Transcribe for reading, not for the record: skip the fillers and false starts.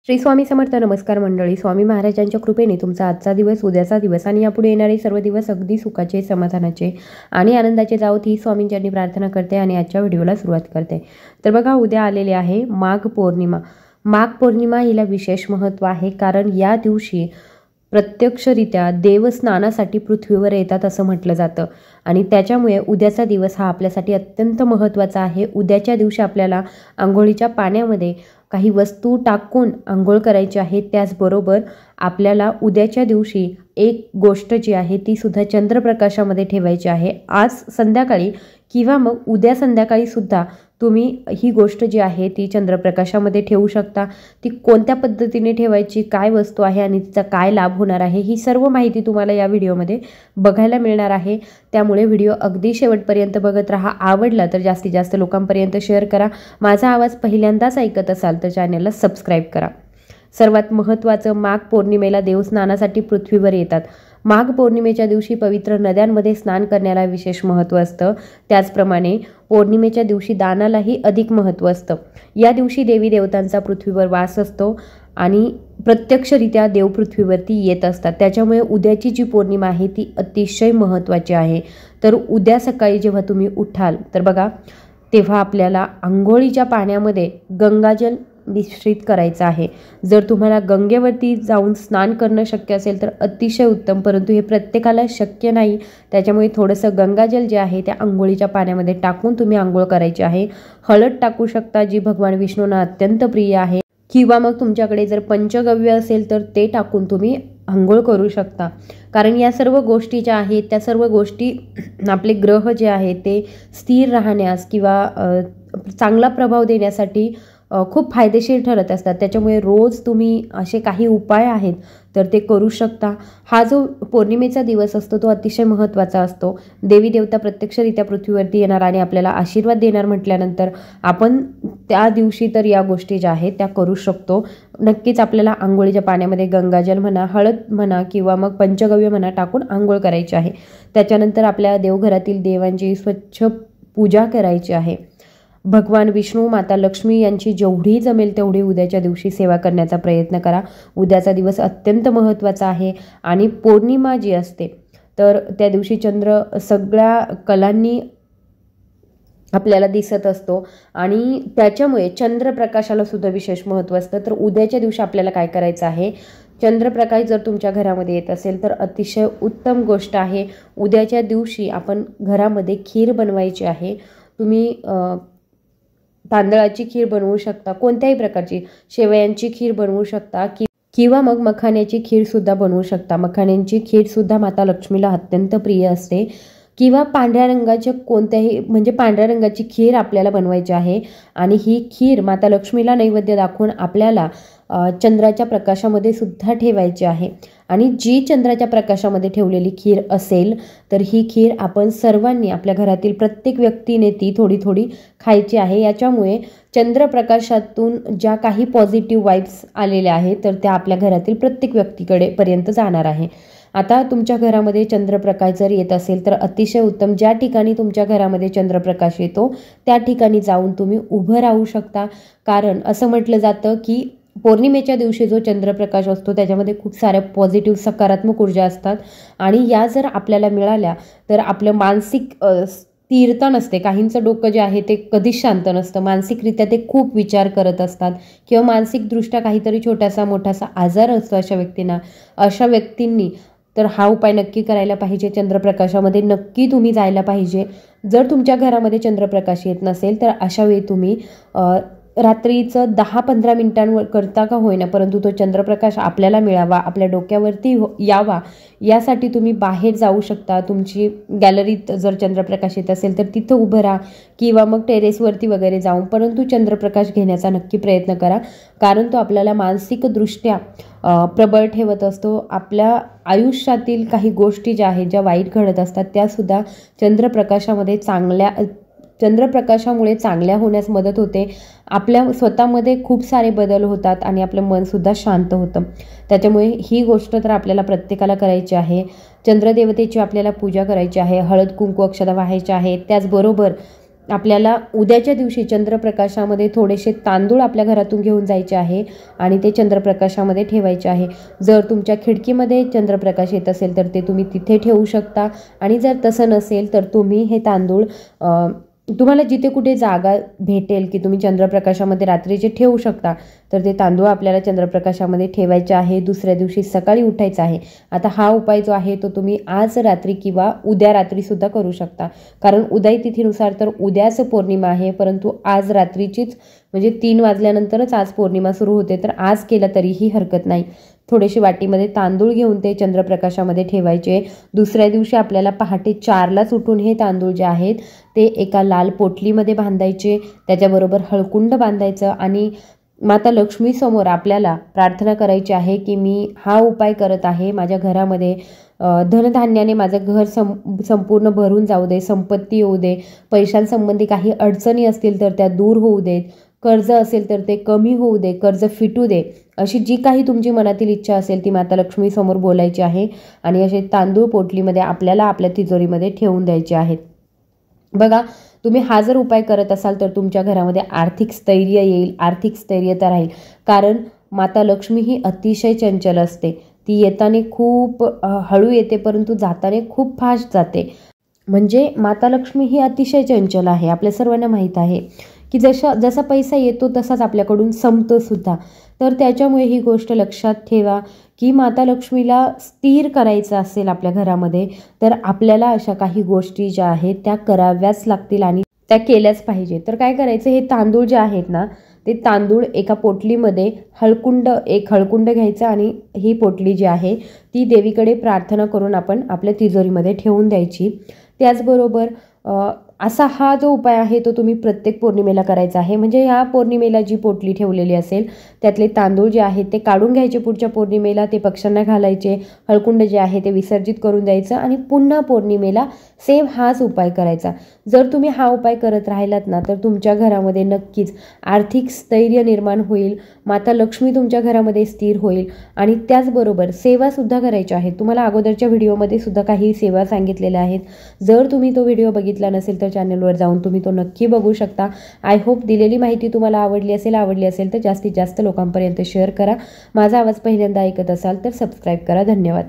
श्री स्वामी समर्थ. नमस्कार मंडळी. स्वामी महाराजांच्या कृपेने तुमचा आजचा दिवस, उद्याचा दिवस आणि यापुढे येणारे सर्व दिवस अगदी सुखाचे, समाधानाचे आणि आनंदाचे जावोत ही स्वामींच्यांनी प्रार्थना करते आणि आजच्या व्हिडिओला सुरुवात करते. तर बघा, उद्या आलेले आहे माघ पौर्णिमा. माघ पौर्णिमा हिला विशेष महत्त्व आहे, कारण या दिवशी प्रत्यक्षरित्या देव स्नानासाठी पृथ्वीवर येतात असं म्हटलं जातं आणि त्याच्यामुळे उद्याचा दिवस हा आपल्यासाठी अत्यंत महत्त्वाचा आहे. उद्याच्या दिवशी आपल्याला आंघोळीच्या पाण्यामध्ये काही वस्तू टाकून आंघोळ करायची आहे. त्याचबरोबर आपल्याला उद्याच्या दिवशी एक गोष्ट जी आहे ती सुद्धा चंद्रप्रकाशामध्ये ठेवायची आहे. आज संध्याकाळी किंवा मग उद्या संध्याकाळी सुद्धा तुम्ही ही गोष्ट जी आहे ती चंद्रप्रकाशामध्ये ठेवू शकता. ती कोणत्या पद्धतीने ठेवायची, काय वस्तू आहे आणि तिचा काय लाभ होणार आहे, ही सर्व माहिती तुम्हाला या व्हिडिओमध्ये बघायला मिळणार आहे. त्यामुळे व्हिडिओ अगदी शेवटपर्यंत बघत राहा. आवडला तर जास्तीत जास्त लोकांपर्यंत शेअर करा. माझा आवाज पहिल्यांदाच ऐकत असाल तर चॅनलला सबस्क्राईब करा. सर्वात महत्त्वाचं, माघ पौर्णिमेला देवस्नानासाठी पृथ्वीवर येतात. माघ पौर्णिमेच्या दिवशी पवित्र नद्यांमध्ये स्नान करण्याला विशेष महत्त्व असतं. त्याचप्रमाणे पौर्णिमेच्या दिवशी दानालाही अधिक महत्त्व असतं. या दिवशी देवी देवतांचा पृथ्वीवर वास असतो आणि प्रत्यक्षरित्या देव पृथ्वीवरती येत असतात. त्याच्यामुळे उद्याची जी पौर्णिमा आहे ती अतिशय महत्त्वाची आहे. तर उद्या सकाळी जेव्हा तुम्ही उठाल तर बघा, तेव्हा आपल्याला आंघोळीच्या पाण्यामध्ये गंगाजल मिश्रित करायचं आहे. जर तुम्हाला गंगेवरती जाऊन स्नान करणं शक्य असेल तर अतिशय उत्तम, परंतु हे प्रत्येकाला शक्य नाही. त्याच्यामुळे थोडंसं गंगाजल जे आहे त्या आंघोळीच्या पाण्यामध्ये टाकून तुम्ही आंघोळ करायची आहे. हळद टाकू शकता, जी भगवान विष्णूंना अत्यंत प्रिय आहे, किंवा मग तुमच्याकडे जर पंचगव्य असेल तर ते टाकून तुम्ही आंघोळ करू शकता. कारण या सर्व गोष्टी ज्या आहेत त्या सर्व गोष्टी आपले ग्रह जे आहेत ते स्थिर राहण्यास किंवा चांगला प्रभाव देण्यासाठी खूप फायदेशीर ठरत असतात. त्याच्यामुळे रोज तुम्ही असे काही उपाय आहेत तर ते करू शकता. हा जो पौर्णिमेचा दिवस असतो तो अतिशय महत्त्वाचा असतो. देवी देवता प्रत्यक्षरित्या पृथ्वीवरती येणार आणि आपल्याला आशीर्वाद देणार म्हटल्यानंतर आपण त्या दिवशी तर या गोष्टी ज्या आहेत त्या करू शकतो. नक्कीच आपल्याला आंघोळीच्या पाण्यामध्ये गंगाजल म्हणा, हळद म्हणा किंवा मग पंचगव्य म्हणा टाकून आंघोळ करायची आहे. त्याच्यानंतर आपल्या देवघरातील देवांची स्वच्छ पूजा करायची आहे. भगवान विष्णू, माता लक्ष्मी यांची जेवढी जमेल तेवढी उद्याच्या दिवशी सेवा करण्याचा प्रयत्न करा. उद्याचा दिवस अत्यंत महत्त्वाचा आहे आणि पौर्णिमा जी असते तर त्या दिवशी चंद्र सगळ्या कलांनी आपल्याला दिसत असतो आणि त्याच्यामुळे चंद्रप्रकाशाला सुद्धा विशेष महत्त्व असतं. तर उद्याच्या दिवशी आपल्याला काय करायचं आहे, चंद्रप्रकाश जर तुमच्या घरामध्ये येत असेल तर अतिशय उत्तम गोष्ट आहे. उद्याच्या दिवशी आपण घरामध्ये खीर बनवायची आहे. तुम्ही तांदळाची खीर बनवू शकता, कोणत्याही प्रकारची शेवयांची खीर बनवू शकता किंवा मग मखाण्याची खीरसुद्धा बनवू शकता. मखाण्यांची खीरसुद्धा माता लक्ष्मीला अत्यंत प्रिय असते. किंवा पांढऱ्या रंगाच्या कोणत्याही पांढऱ्या रंगाची खीर आपल्याला बनवायची आहे आणि ही खीर माता लक्ष्मीला नैवेद्य दाखवून आपल्याला चंद्राच्या प्रकाशामध्ये सुद्धा ठेवायची आहे. आणि जी चंद्राच्या प्रकाशामध्ये ठेवलेली खीर असेल तर ही खीर आपण सर्वांनी, आपल्या घरातील प्रत्येक व्यक्तीने ती थोडी थोडी खायची आहे. याच्यामुळे चंद्रप्रकाशातून ज्या काही पॉझिटिव्ह वाईब्स आलेल्या आहेत तर त्या आपल्या घरातील प्रत्येक व्यक्तीकडे पर्यंत जाणार आहे. आता तुमच्या घरामध्ये चंद्रप्रकाश जर येत असेल तर अतिशय उत्तम. ज्या ठिकाणी तुमच्या घरामध्ये चंद्रप्रकाश येतो त्या ठिकाणी जाऊन तुम्ही उभं राहू शकता. कारण असं म्हटलं जातं की पौर्णिमेच्या दिवशी जो चंद्रप्रकाश असतो त्याच्यामध्ये खूप साऱ्या पॉझिटिव्ह सकारात्मक ऊर्जा असतात आणि या जर आपल्याला मिळाल्या तर आपलं मानसिक स्थिरता नसते. काहींचं डोकं जे आहे ते कधीच शांत नसतं. मानसिकरित्या ते खूप विचार करत असतात किंवा मानसिकदृष्ट्या काहीतरी छोटासा मोठासा आजार असतो अशा व्यक्तींना. अशा व्यक्तींनी तर हा उपाय नक्की करायला पाहिजे. चंद्रप्रकाशामध्ये नक्की तुम्ही जायला पाहिजे. जर तुमच्या घरामध्ये चंद्रप्रकाश येत नसेल तर अशा वेळी तुम्ही रात्रीचं 10-15 मिनिटांवर करता का होईना, परंतु तो चंद्रप्रकाश आपल्याला मिळावा, आपल्या डोक्यावरती यावा, यासाठी तुम्ही बाहेर जाऊ शकता. तुमची गॅलरीत जर चंद्रप्रकाश येत असेल तर तिथं उभं राहा किंवा मग टेरेसवरती वगैरे जाऊन, परंतु चंद्रप्रकाश घेण्याचा नक्की प्रयत्न करा. कारण तो आपल्याला मानसिकदृष्ट्या प्रबळ ठेवत असतो. आपल्या आयुष्यातील काही गोष्टी ज्या आहेत, ज्या वाईट घडत असतात त्यासुद्धा चंद्रप्रकाशामुळे चांगल्या होण्यास मदत होते. आपल्या स्वतःमध्ये खूप सारे बदल होतात आणि आपलं मनसुद्धा शांत होतं. त्याच्यामुळे ही गोष्ट तर आपल्याला प्रत्येकाला करायची आहे. चंद्रदेवतेची आपल्याला पूजा करायची आहे. हळद कुंकू अक्षता वाहायच्या आहेत. त्याचबरोबर आपल्याला उद्याच्या दिवशी चंद्रप्रकाशामध्ये थोडेसे तांदूळ आपल्या घरातून घेऊन जायचे आहे आणि ते चंद्रप्रकाशामध्ये ठेवायचे आहे. जर तुमच्या खिडकीमध्ये चंद्रप्रकाश येत असेल तर ते तुम्ही तिथे ठेवू शकता आणि जर तसं नसेल तर तुम्ही हे तांदूळ तुम्हाला जिथे कुठे जागा भेटेल की तुम्ही चंद्रप्रकाशामध्ये रात्रीचे ठेवू शकता तर ते तांदूळ आपल्याला चंद्रप्रकाशामध्ये ठेवायचे आहे. दुसऱ्या दिवशी सकाळी उठायचं आहे. आता हा उपाय जो आहे तो तुम्ही आज रात्री किंवा उद्या रात्रीसुद्धा करू शकता, कारण उदय तिथीनुसार तर उद्याच पौर्णिमा आहे, परंतु आज रात्रीचीच म्हणजे 3 वाजल्यानंतरच आज पौर्णिमा सुरू होते, तर आज केलं तरीही हरकत नाही. थोडेसे वाटीमध्ये तांदूळ घेऊन ते चंद्रप्रकाशामध्ये ठेवायचे. दुसऱ्या दिवशी आपल्याला पहाटे 4लाच उठून हे तांदूळ जे आहेत ते एका लाल पोटलीमध्ये बांधायचे. त्याच्याबरोबर हळकुंड बांधायचं आणि माता लक्ष्मीसमोर आपल्याला प्रार्थना करायची आहे की मी हा उपाय करत आहे, माझ्या घरामध्ये धनधान्याने माझं घर संपूर्ण भरून जाऊ दे, संपत्ती येऊ दे, पैशांसंबंधी काही अडचणी असतील तर त्या दूर होऊ देत, कर्ज असेल तर ते कमी होऊ दे, कर्ज फिटू दे, अशी जी काही तुमची मनातील इच्छा असेल ती माता लक्ष्मीसमोर बोलायची आहे आणि असे तांदूळ पोटलीमध्ये आपल्याला आपल्या तिजोरीमध्ये ठेवून द्यायचे आहेत. बघा, तुम्ही हा जर उपाय करत असाल तर तुमच्या घरामध्ये आर्थिक स्थैर्य येईल, आर्थिक स्थैर्यता राहील, कारण माता लक्ष्मी ही अतिशय चंचल असते. ती येताना खूप हळू येते परंतु जाताना खूप फास्ट जाते. म्हणजे माता लक्ष्मी ही अतिशय चंचल आहे. आपल्या सर्वांना माहीत आहे की जसा पैसा येतो तसाच आपल्याकडून संपतो सुद्धा. तर त्याच्यामुळे ही गोष्ट लक्षात ठेवा की माता लक्ष्मीला स्थिर करायचं असेल आपल्या घरामध्ये तर आपल्याला अशा काही गोष्टी ज्या आहेत त्या कराव्याच लागतील आणि त्या केल्याच पाहिजे. तर काय करायचं, हे तांदूळ जे आहेत ना ते तांदूळ एका पोटलीमध्ये एक हळकुंड घ्यायचं आणि ही पोटली जी आहे ती देवीकडे प्रार्थना करून आपण आपल्या तिजोरीमध्ये ठेवून द्यायची. त्याचबरोबर असा हा जो उपाय आहे तो तुम्ही प्रत्येक पौर्णिमेला करायचा आहे. म्हणजे या पौर्णिमेला जी पोटली ठेवलेली असेल त्यातले तांदूळ जे आहेत ते काढून घ्यायचे, पुढच्या पौर्णिमेला ते पक्ष्यांना घालायचे, हळकुंड जे आहे ते विसर्जित करून द्यायचं आणि पुन्हा पौर्णिमेला सेम हाच उपाय करायचा. जर तुम्ही हा उपाय करत राहिलात ना तर तुमच्या घरामध्ये नक्कीच आर्थिक स्थैर्य निर्माण होईल, माता लक्ष्मी तुमच्या घरामध्ये स्थिर होईल आणि त्याचबरोबर सेवासुद्धा करायच्या आहेत. तुम्हाला अगोदरच्या व्हिडिओमध्ये सुद्धा काही सेवा सांगितलेल्या आहेत. जर तुम्ही तो व्हिडिओ बघितला नसेल तर चॅनलवर जाऊन तुम्ही तो नक्की बघू शकता. आय होप दिलेली माहिती तुम्हाला आवडली असेल तर जास्तीत जास्त लोकांपर्यंत शेअर करा. माझा आवाज पहिल्यांदा ऐकत असाल तर सबस्क्राईब करा. धन्यवाद.